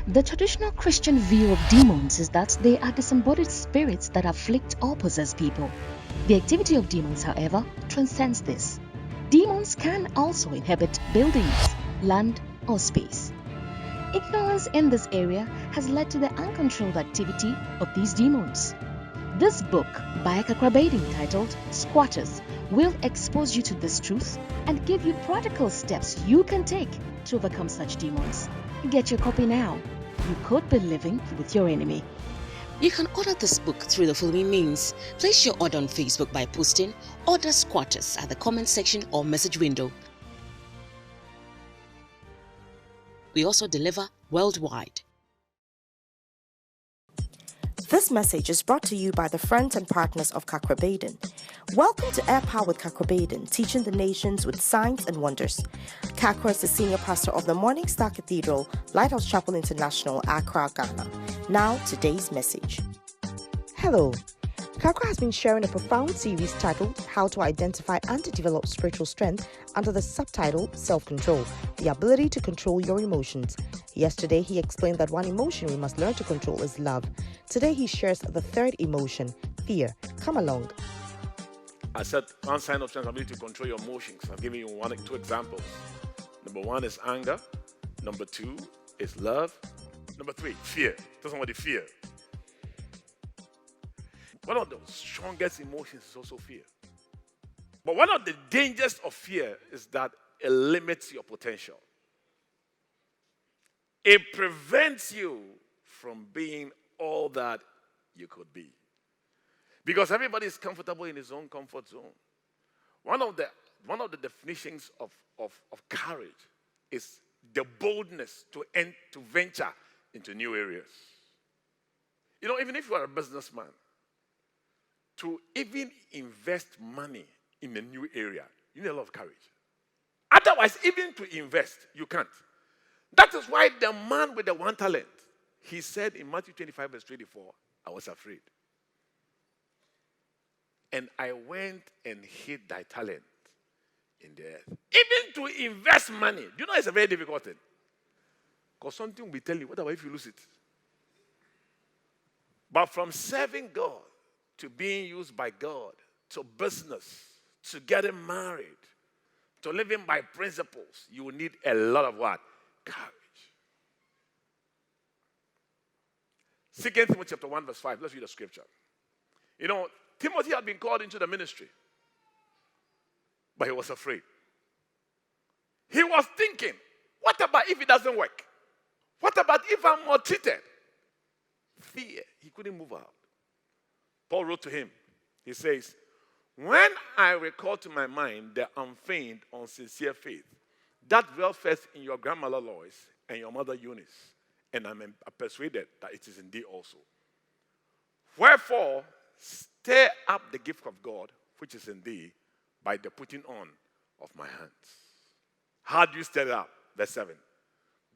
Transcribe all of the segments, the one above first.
The traditional Christian view of demons is that they are disembodied spirits that afflict or possess people. The activity of demons, however, transcends this. Demons can also inhabit buildings, land, or space. Ignorance in this area has led to the uncontrolled activity of these demons. This book by Kakra titled Squatters will expose you to this truth and give you practical steps you can take to overcome such demons. Get your copy now. You could be living with your enemy. You can order this book through the following means. Place your order on Facebook by posting Order Squatters at the comment section or message window. We also deliver worldwide. This message is brought to you by the friends and partners of Kakra. Welcome to Air Power with Kakra, teaching the nations with signs and wonders. Kakra is the senior pastor of the Morning Star Cathedral, Lighthouse Chapel International, Accra, Ghana. Now, today's message. Hello. Kakra has been sharing a profound series titled How to Identify and Develop Spiritual Strength under the subtitle Self-Control, the ability to control your emotions. Yesterday, he explained that one emotion we must learn to control is love. Today, he shares the third emotion, fear. Come along. I said one sign of strength, ability to control your emotions. I've given you two examples. Number one is anger. Number two is love. Number three, fear. Tell somebody fear. One of the strongest emotions is also fear. But one of the dangers of fear is that it limits your potential. It prevents you from being all that you could be. Because everybody is comfortable in his own comfort zone. One of the definitions of courage is the boldness to venture into new areas. You know, even if you are a businessman, to even invest money in a new area, you need a lot of courage. Otherwise, even to invest, you can't. That is why the man with the one talent, he said in Matthew 25, verse 24, I was afraid. And I went and hid thy talent in the earth. Even to invest money, do you know it's a very difficult thing? Because something will be telling you, what about if you lose it? But from serving God, to being used by God, to business, to getting married, to living by principles, you will need a lot of what? Courage. 2 Timothy chapter 1, verse 5. Let's read the scripture. You know, Timothy had been called into the ministry, but he was afraid. He was thinking, what about if it doesn't work? What about if I'm maltreated? Fear. He couldn't move out. Paul wrote to him. He says, when I recall to my mind the unfeigned, unsincere faith that dwelt first in your grandmother Lois and your mother Eunice, and I'm persuaded that it is in thee also. Wherefore, stir up the gift of God which is in thee by the putting on of my hands. How do you stir it up? Verse 7.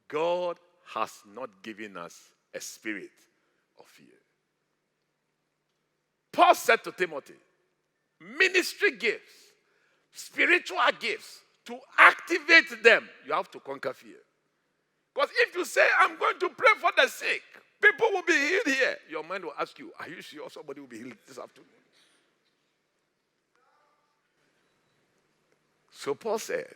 God has not given us a spirit of fear. Paul said to Timothy, ministry gifts, spiritual gifts, to activate them, you have to conquer fear. Because if you say, I'm going to pray for the sick, people will be healed here, your mind will ask you, are you sure somebody will be healed this afternoon? So Paul said,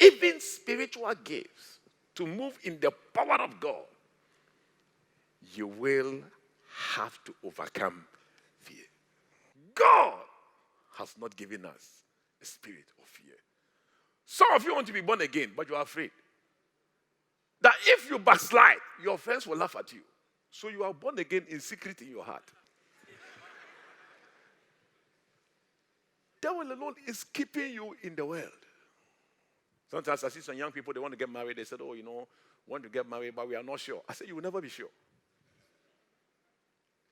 even spiritual gifts, to move in the power of God, you will have to overcome fear. God has not given us a spirit of fear. Some of you want to be born again, but you are afraid that if you backslide, your friends will laugh at you. So you are born again in secret in your heart. Devil alone is keeping you in the world. Sometimes I see some young people, they want to get married. They said, want to get married, but we are not sure. I said, you will never be sure.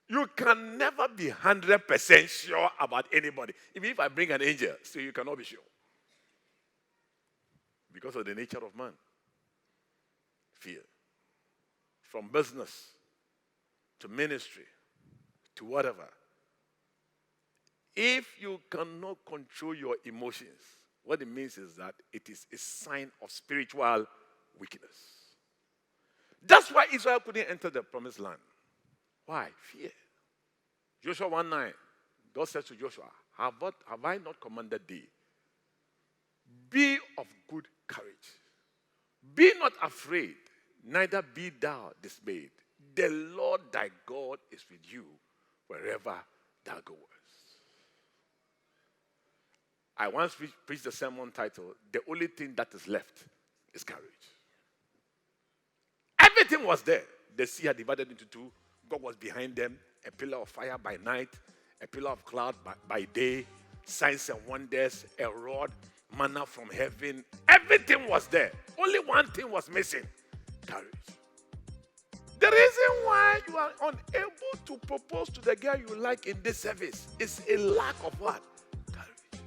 You can never be 100% sure about anybody. Even if I bring an angel, still you cannot be sure. Because of the nature of man. Fear. From business to ministry to whatever. If you cannot control your emotions, what it means is that it is a sign of spiritual weakness. That's why Israel couldn't enter the promised land. Why? Fear. Joshua 1:9. God says to Joshua, have I not commanded thee? Be of good courage. Be not afraid, neither be thou dismayed. The Lord thy God is with you wherever thou goest. I once preached a sermon titled, The Only Thing That Is Left is Courage. Everything was there. The sea had divided into two. God was behind them, a pillar of fire by night, a pillar of cloud by day, signs and wonders, a rod, manna from heaven. Everything was there. Only one thing was missing: courage. The reason why you are unable to propose to the girl you like in this service is a lack of what? Courage.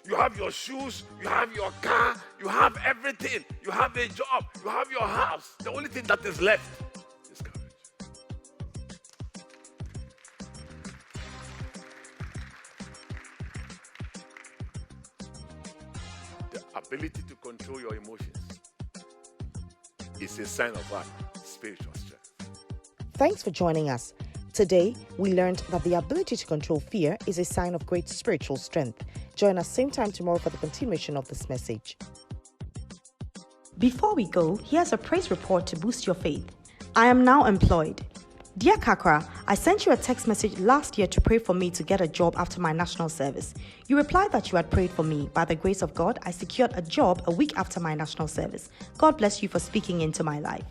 You have your shoes, you have your car, you have everything. You have a job, you have your house. The only thing that is left is courage. The ability to control your emotions is a sign of what? Spiritual strength. Thanks for joining us. Today, we learned that the ability to control fear is a sign of great spiritual strength. Join us same time tomorrow for the continuation of this message. Before we go, here's a praise report to boost your faith. I am now employed. Dear Kakra, I sent you a text message last year to pray for me to get a job after my national service. You replied that you had prayed for me. By the grace of God, I secured a job a week after my national service. God bless you for speaking into my life.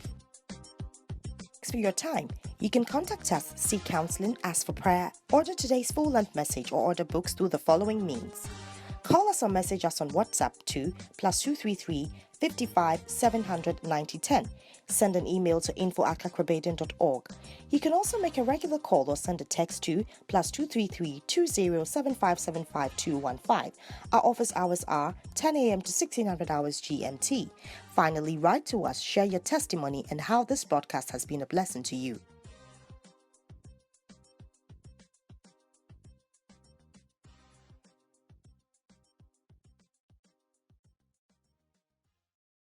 Thanks for your time. You can contact us, seek counseling, ask for prayer, order today's full-length message, or order books through the following means. Call us or message us on WhatsApp to +233 55 700 9010. Send an email to info@kakrabaden.org. You can also make a regular call or send a text to +233 20 7575 215. Our office hours are 10 a.m. to 1600 hours GMT. Finally, write to us, share your testimony and how this broadcast has been a blessing to you.